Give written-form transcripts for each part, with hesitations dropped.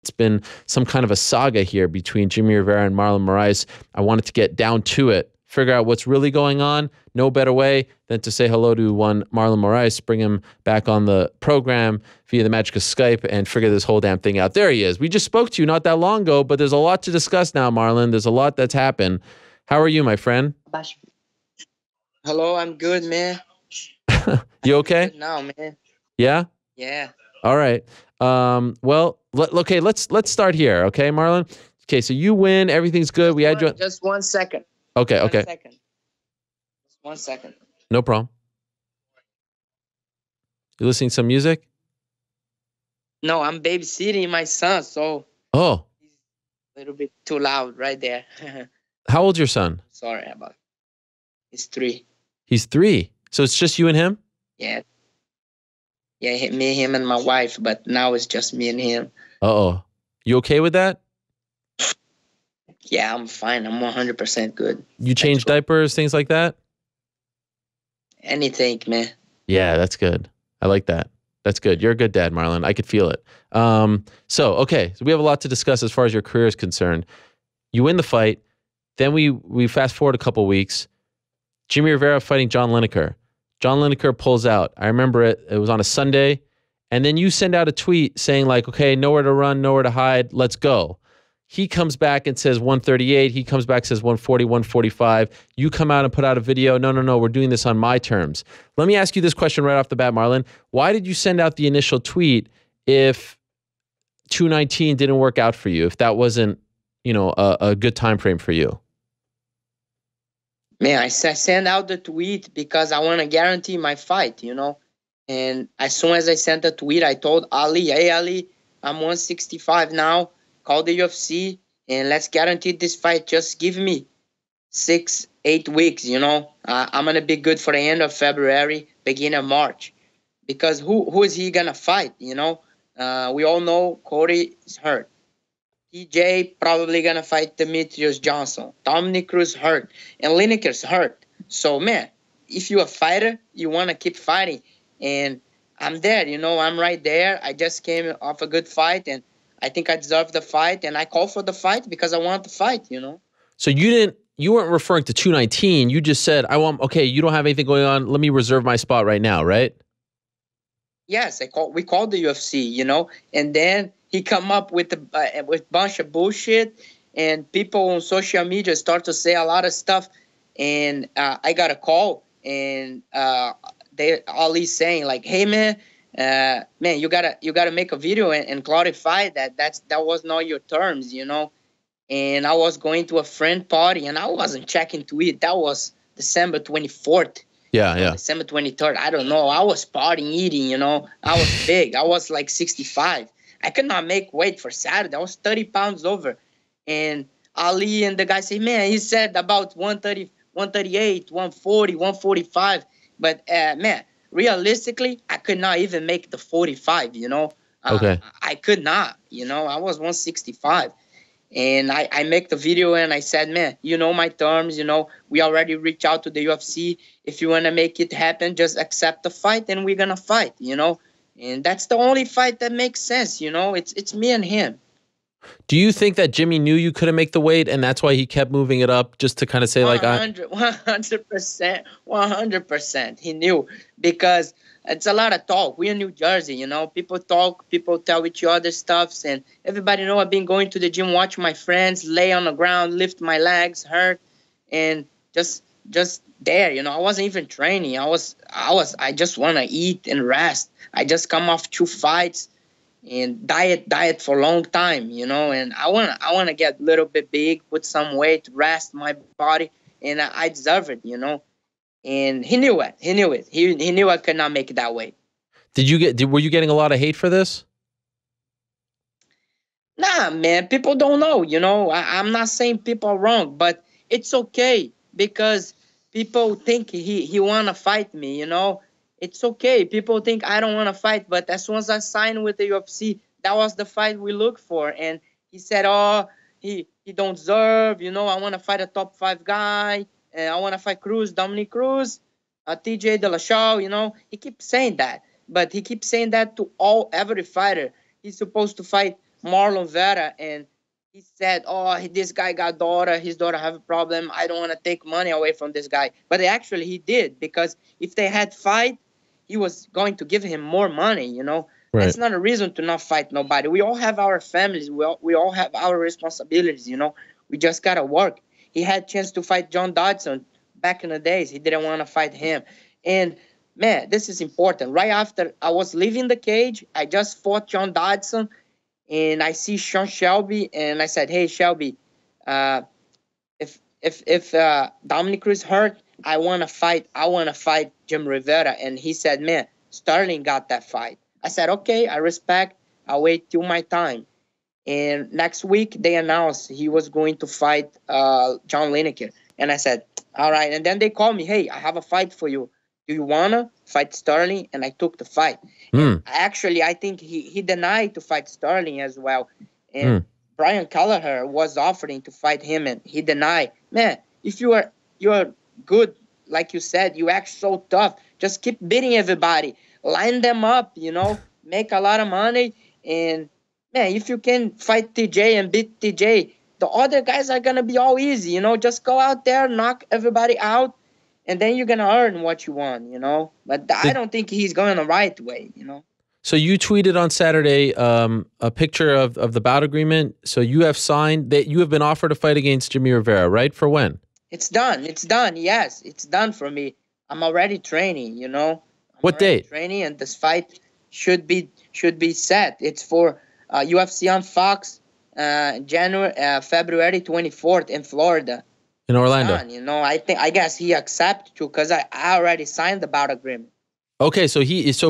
It's been some kind of a saga here between Jimmie Rivera and Marlon Moraes. I wanted to get down to it, figure out what's really going on. No better way than to say hello to one Marlon Moraes, bring him back on the program via the magic of Skype and figure this whole damn thing out. There he is. We just spoke to you not that long ago, but there's a lot to discuss now, Marlon. There's a lot that's happened. How are you, my friend? Hello, I'm good, man. You okay? Now, man. Yeah? Yeah. All right. Well, okay, let's start here, okay, Marlon? Okay, so you win, everything's good. We had you. Just 1 second. Okay, okay. 1 second. Just 1 second. No problem. You listening to some music? No, I'm babysitting my son, so Oh. he's a little bit too loud right there. How old's your son? Sorry about it. He's 3. He's 3. So it's just you and him? Yeah. Yeah, me, him, and my wife, but now it's just me and him. Uh-oh. You okay with that? Yeah, I'm fine. I'm 100% good. You change diapers, things like that? Anything, man. Yeah, that's good. I like that. That's good. You're a good dad, Marlon. I could feel it. So we have a lot to discuss as far as your career is concerned. You win the fight. Then we fast forward a couple weeks. Jimmie Rivera fighting John Lineker. John Lineker pulls out. I remember it. It was on a Sunday. And then you send out a tweet saying like, okay, nowhere to run, nowhere to hide. Let's go. He comes back and says 138. He comes back and says 140, 145. You come out and put out a video. No, we're doing this on my terms. Let me ask you this question right off the bat, Marlon. Why did you send out the initial tweet if 219 didn't work out for you, if that wasn't, a good time frame for you? Man, I sent out the tweet because I want to guarantee my fight, And as soon as I sent the tweet, I told Ali, hey, Ali, I'm 165 now. Call the UFC and let's guarantee this fight. Just give me 6-8 weeks, I'm going to be good for the end of February, beginning of March. Because who is he going to fight, We all know Cody is hurt. TJ probably going to fight Demetrius Johnson. Dominic Cruz hurt. And Lineker's hurt. So, man, if you're a fighter, you want to keep fighting. And I'm there, I'm right there. I just came off a good fight, and I think I deserve the fight. And I called for the fight because I want the fight, So you weren't referring to 219. You just said, okay, you don't have anything going on. Let me reserve my spot right now, right? Yes, we called the UFC, and then he come up with a bunch of bullshit, and people on social media start to say a lot of stuff, and I got a call, and Ali's saying like, "Hey man, you gotta make a video and clarify that was not your terms, And I was going to a friend party, and I wasn't checking tweet. That was December 24th. Yeah. December 23rd. I don't know. I was partying, eating, I was big. I was like 65. I could not make weight for Saturday. I was 30 pounds over. And Ali and the guy say, man, he said about 130, 138, 140, 145. But, man, realistically, I could not even make the 45, Okay. I could not, I was 165. And I make the video and I said, man, my terms, we already reached out to the UFC. If you want to make it happen, just accept the fight and we're going to fight, And that's the only fight that makes sense, It's me and him. Do you think that Jimmie knew you couldn't make the weight and that's why he kept moving it up just to kind of say 100%, 100%. He knew because it's a lot of talk. We're in New Jersey, People talk, people tell each other stuffs, and everybody know I've been going to the gym, watch my friends lay on the ground, lift my legs, hurt, and just there, I wasn't even training. I just want to eat and rest. I just come off 2 fights and diet for a long time, and I want to get a little bit big, put some weight, rest my body, and I deserve it, And he knew it. He knew it. He knew I could not make it that way. Were you getting a lot of hate for this? Nah, man. People don't know. I'm not saying people are wrong, but it's okay because people think he wanna fight me. It's okay. People think I don't want to fight, but as soon as I signed with the UFC, that was the fight we looked for. And he said, "Oh, he don't deserve. I want to fight a top 5 guy." I want to fight Dominic Cruz, TJ De La Shaw, He keeps saying that. But he keeps saying that to every fighter. He's supposed to fight Marlon Vera, and he said, "Oh, this guy got daughter. His daughter have a problem. I don't want to take money away from this guy." But actually, he did, because if they had fight, he was going to give him more money. You know, Right. that's not a reason to not fight nobody. We all have our families. We all have our responsibilities. You know, we just gotta work. He had chance to fight John Dodson back in the days. He didn't want to fight him, and man, this is important. Right after I was leaving the cage, I just fought John Dodson, and I see Sean Shelby, and I said, "Hey, Shelby, if Dominic Cruz hurt, I want to fight. I want to fight Jimmie Rivera." And he said, "Man, Sterling got that fight." I said, "Okay, I respect. I'll wait till my time." And next week they announced he was going to fight John Lineker, and I said, "All right." And then they called me, "Hey, I have a fight for you. Do you wanna fight Sterling?" And I took the fight. And actually, I think he denied to fight Sterling as well. And Brian Kelleher was offering to fight him, and he denied. Man, if you're good, like you said, you act so tough. Just keep beating everybody, line them up, you know, make a lot of money. And man, if you can fight TJ and beat TJ, the other guys are gonna be all easy, you know. Just go out there, knock everybody out, and then you're going to earn what you want, you know. But I don't think he's going the right way, you know. So you tweeted on Saturday a picture of the bout agreement. So you have signed that you have been offered a fight against Jimmie Rivera, right? For when? It's done. It's done. Yes, it's done for me. I'm already training, you know. What date? Training, and this fight should be set. It's for UFC on Fox, February 24th in Florida. In Orlando. Done, you know, I guess he accepted to, because I already signed the bout agreement. Okay, so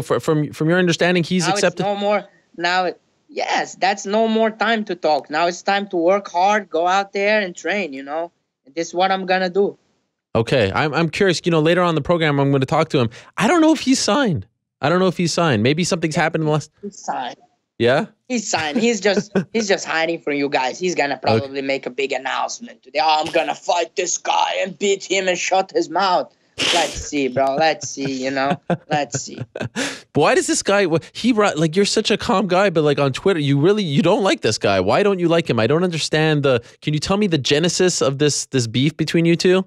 from your understanding, he's now accepted. It's no more now. Yes, that's no more time to talk. Now it's time to work hard, go out there and train. You know, and this is what I'm gonna do. Okay, I'm curious. You know, later on in the program, I'm going to talk to him. I don't know if he's signed. Maybe something's happened in the last. He's signed. Yeah. He's signed. He's just hiding from you guys. He's gonna probably make a big announcement today. "Oh, I'm gonna fight this guy and beat him and shut his mouth." Let's see, bro. Let's see. You know. Let's see. But why does this guy? Like, you're such a calm guy, but like on Twitter, you don't like this guy. Why don't you like him? I don't understand the. Can you tell me the genesis of this beef between you two?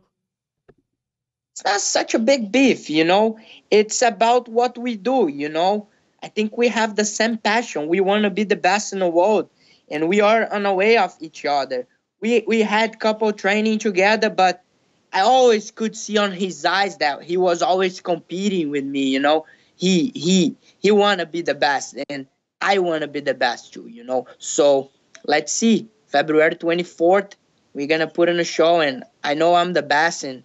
It's not such a big beef, you know. It's about what we do, you know. I think we have the same passion. We want to be the best in the world, and we are on the way of each other. We had couple training together, but I always could see on his eyes that he was always competing with me, you know. He want to be the best, and I want to be the best too, you know. So let's see. February 24th, we're going to put in a show, and I know I'm the best, and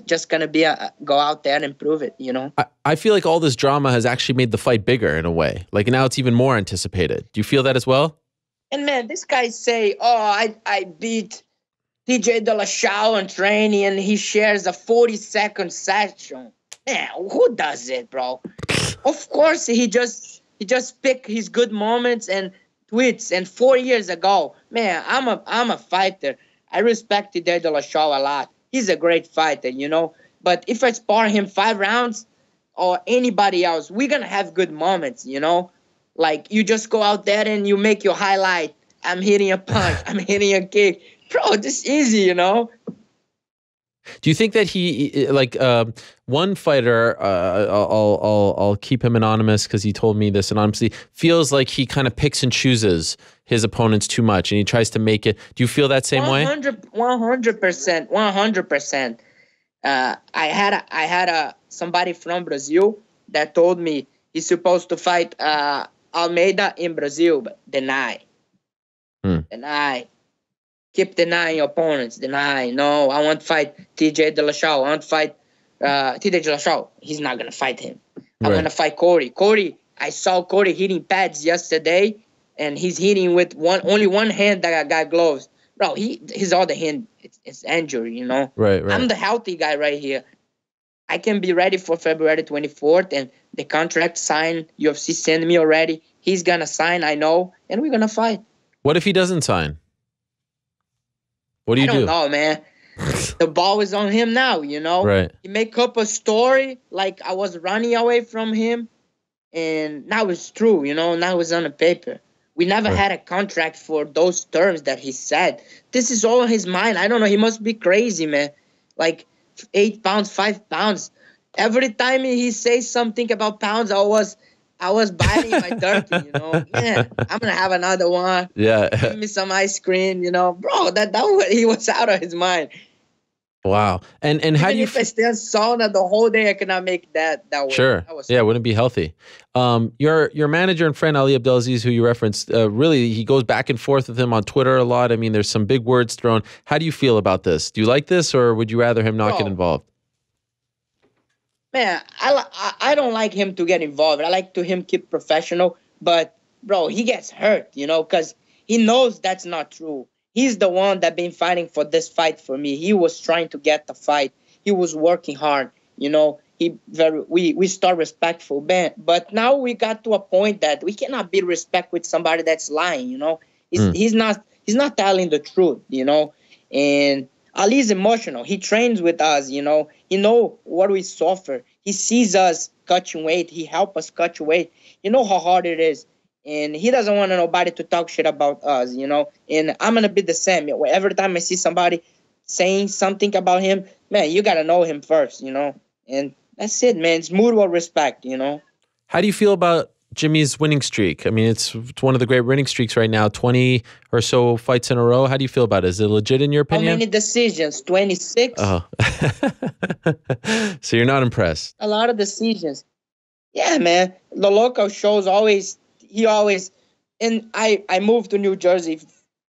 just gonna be go out there and prove it, you know. I feel like all this drama has actually made the fight bigger in a way. Like, now it's even more anticipated. Do you feel that as well? And man, this guy say, "Oh, I beat TJ Dillashaw in training, and he shares a 40-second session." Man, who does it, bro? Of course, he just pick his good moments and tweets. And 4 years ago, man, I'm a fighter. I respect TJ Dillashaw a lot. He's a great fighter, you know. But if I spar him 5 rounds or anybody else, we're going to have good moments, you know. Like, you just go out there and you make your highlight. I'm hitting a punch. I'm hitting a kick. Bro, this is easy, you know. Do you think that he, like, one fighter, I'll keep him anonymous because he told me this anonymously, feels like he kind of picks and chooses his opponents too much, and he tries to make it. Do you feel that same way? 100%. I had somebody from Brazil that told me he's supposed to fight Almeida in Brazil, but deny. Deny. Keep denying opponents. Deny. No, I want to fight TJ Dillashaw. I want to fight TJ Dillashaw. He's not going to fight him. I'm going to fight Corey. I saw Corey hitting pads yesterday, and he's hitting with only one hand that got gloves. Bro, his other hand is injured, you know. Right. I'm the healthy guy right here. I can be ready for February 24th, and the contract signed. UFC sent me already. He's going to sign, I know, and we're going to fight. What if he doesn't sign? What do you do? I don't know, man. The ball is on him now, you know. Right. He make up a story like I was running away from him, and now it's true, you know. Now it's on the paper. We never had a contract for those terms that he said. This is all in his mind. I don't know. He must be crazy, man. Like 8 pounds, 5 pounds. Every time he says something about pounds, I was biting my turkey, you know. Man, I'm gonna have another one. Yeah. Give me some ice cream, you know, bro. He was out of his mind. Wow. And how do you? If I stay on sauna the whole day, I cannot make that way. Sure. Yeah, it wouldn't be healthy. Your manager and friend Ali Abdelaziz, who you referenced, really he goes back and forth with him on Twitter a lot. I mean, there's some big words thrown. How do you feel about this? Do you like this, or would you rather him not get involved? Man, I don't like him to get involved. I like him keep professional. But bro, he gets hurt, you know, because he knows that's not true. He's the one that been fighting for this fight for me. He was trying to get the fight. He was working hard. You know, we start respectful, but now we got to a point that we cannot be respect with somebody that's lying. You know, he's not telling the truth. You know, and Ali's emotional. He trains with us. You know, he know what we suffer. He sees us cutting weight. He help us cut weight. You know how hard it is. And he doesn't want nobody to talk shit about us, you know. And I'm going to be the same. Every time I see somebody saying something about him, man, you got to know him first, you know. And that's it, man. It's mutual respect, you know. How do you feel about Jimmie's winning streak? I mean, it's one of the great winning streaks right now, 20 or so fights in a row. How do you feel about it? Is it legit in your opinion? How many decisions? 26? Oh. So you're not impressed? A lot of decisions. Yeah, man. The local shows and I moved to New Jersey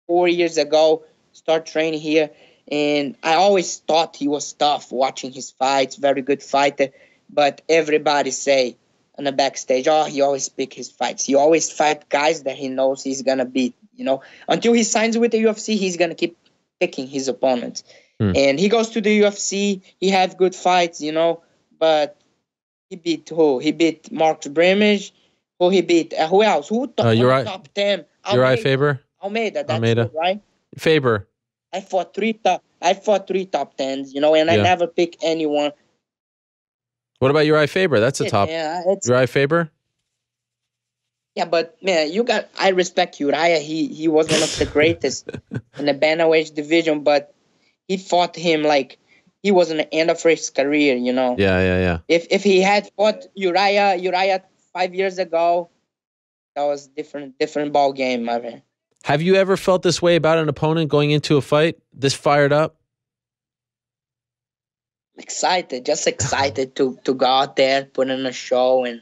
4 years ago, start training here, and I always thought he was tough watching his fights, very good fighter, but everybody say on the backstage, oh, he always pick his fights. He always fight guys that he knows he's going to beat, you know. Until he signs with the UFC, he's going to keep picking his opponents. And he goes to the UFC, he have good fights, you know, but he beat who? He beat Mark Brimage. Who he beat? Who else? Top 10? Uriah Faber? Almeida. That's good, right? Faber. I fought three top 10s, you know, and I never pick anyone. What about Uriah Faber? That's a top. Yeah, Uriah Faber? Yeah, but man, I respect Uriah. He was one of the greatest in the bantamweight division, but he fought him like he was on the end of his career, you know. Yeah. If he had fought Uriah 5 years ago, that was different ball game, my man. Have you ever felt this way about an opponent going into a fight? This fired up? Just excited to go out there, put in a show and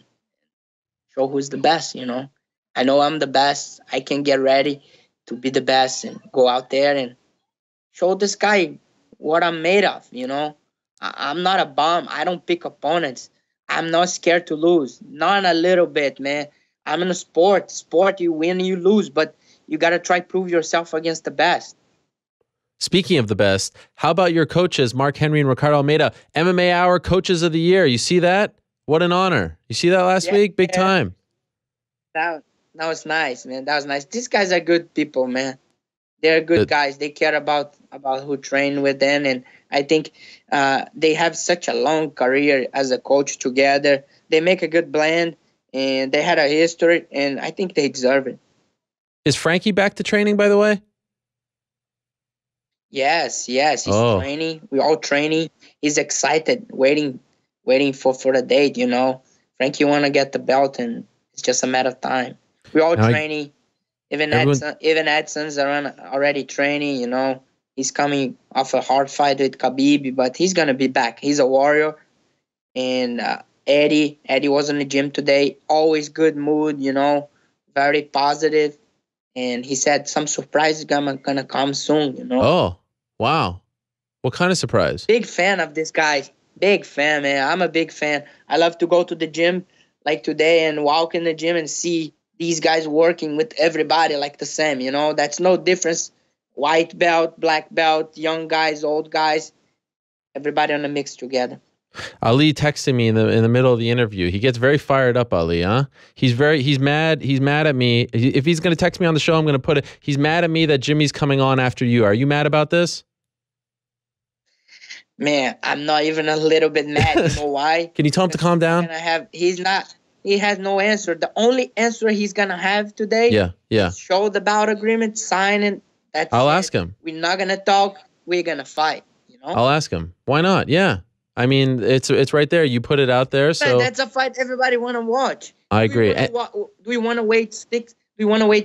show who's the best, you know. I know I'm the best. I can get ready to be the best and go out there and show this guy what I'm made of, you know. I'm not a bum. I don't pick opponents. I'm not scared to lose. Not a little bit, man. I'm in a sport. Sport, you win, you lose, but you got to try to prove yourself against the best. Speaking of the best, how about your coaches, Mark Henry and Ricardo Almeida, MMA Hour Coaches of the Year? You see that? What an honor. You see that last week? Big time. That was nice, man. That was nice. These guys are good people, man. They're good guys. They care about who train with them, and I think they have such a long career as a coach together. They make a good blend, and they had a history, and I think they deserve it. Is Frankie back to training, by the way? Yes. He's training. We're all training. He's excited, waiting for the date, you know. Frankie want to get the belt, and it's just a matter of time. We're all training. Even Edson's already training, you know. He's coming off a hard fight with Khabib, but he's going to be back. He's a warrior. And Eddie was in the gym today. Always good mood, you know. Very positive. And he said some surprise is going to come soon, you know. Oh, wow. What kind of surprise? Big fan of this guy. Big fan, man. I'm a big fan. I love to go to the gym like today and walk in the gym and see these guys working with everybody like the same, you know. That's no difference. White belt, black belt, young guys, old guys, everybody on the mix together. Ali texted me in the middle of the interview. He gets very fired up, Ali, huh? He's mad. He's mad at me. If he's going to text me on the show, I'm going to put it. He's mad at me that Jimmie's coming on after you. Are you mad about this? Man, I'm not even a little bit mad. You know why? Can you tell him to calm down? He's not he has no answer. The only answer he's gonna have today, is show the bout agreement, sign it. That's I'll it. ask him. We're not gonna talk. We're gonna fight. You know. I'll ask him. Why not? Yeah. I mean, it's right there. You put it out there. So that's a fight everybody want to watch. I agree. Do we want to wait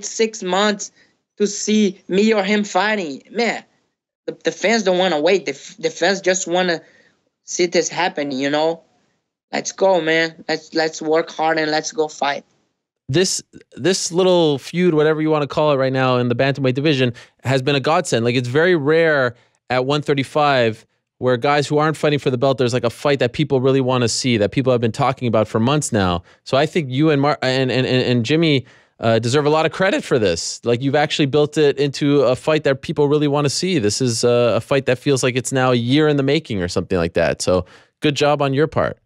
6 months to see me or him fighting? Man, the fans don't want to wait. The fans just want to see this happen. You know. Let's go, man. Let's work hard and let's go fight. This little feud, whatever you want to call it right now in the bantamweight division, has been a godsend. Like, it's very rare at 135 where guys who aren't fighting for the belt, there's like a fight that people really want to see, that people have been talking about for months now. So I think you and Jimmie deserve a lot of credit for this. Like, you've actually built it into a fight that people really want to see. This is a fight that feels like it's now a year in the making or something like that. So good job on your part.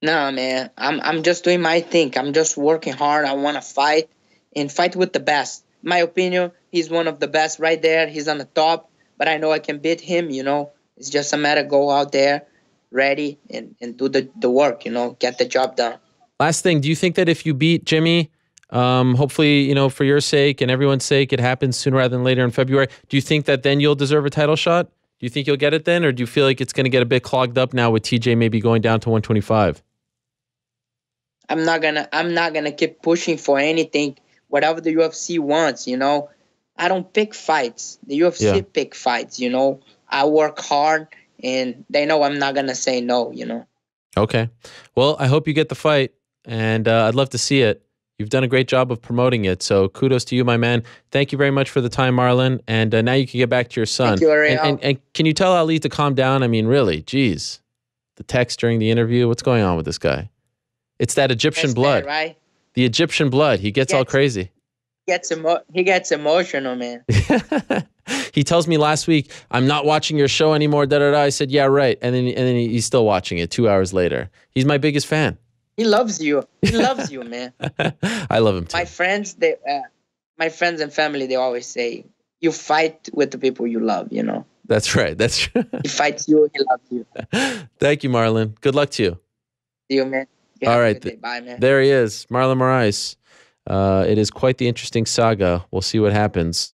No, man, I'm just doing my thing. I'm just working hard. I want to fight and fight with the best. My opinion, he's one of the best right there. He's on the top, but I know I can beat him, you know. It's just a matter go out there, ready, and do the work, you know, get the job done. Last thing, do you think that if you beat Jimmie, hopefully, you know, for your sake and everyone's sake, it happens sooner rather than later in February, do you think that then you'll deserve a title shot? Do you think you'll get it then, or do you feel like it's going to get a bit clogged up now with TJ maybe going down to 125? I'm not gonna keep pushing for anything, whatever the UFC wants, you know. I don't pick fights. The UFC pick fights, you know. I work hard, and they know I'm not gonna say no, you know. Okay. Well, I hope you get the fight, and I'd love to see it. You've done a great job of promoting it, so kudos to you, my man. Thank you very much for the time, Marlon, and now you can get back to your son. Thank you, Ariel. And can you tell Ali to calm down? I mean, really, geez. The text during the interview, what's going on with this guy? It's that Egyptian blood, right? The Egyptian blood. He gets all crazy. He gets emotional, man. He tells me last week, "I'm not watching your show anymore." Da da da. I said, "Yeah, right." And then he's still watching it 2 hours later. He's my biggest fan. He loves you. He loves you, man. I love him too. My friends, my friends and family, they always say, "You fight with the people you love." You know. That's right. That's true. He fights you. He loves you. Thank you, Marlon. Good luck to you. See you, man. All right. Bye, man. There he is, Marlon Moraes. It is quite the interesting saga. We'll see what happens.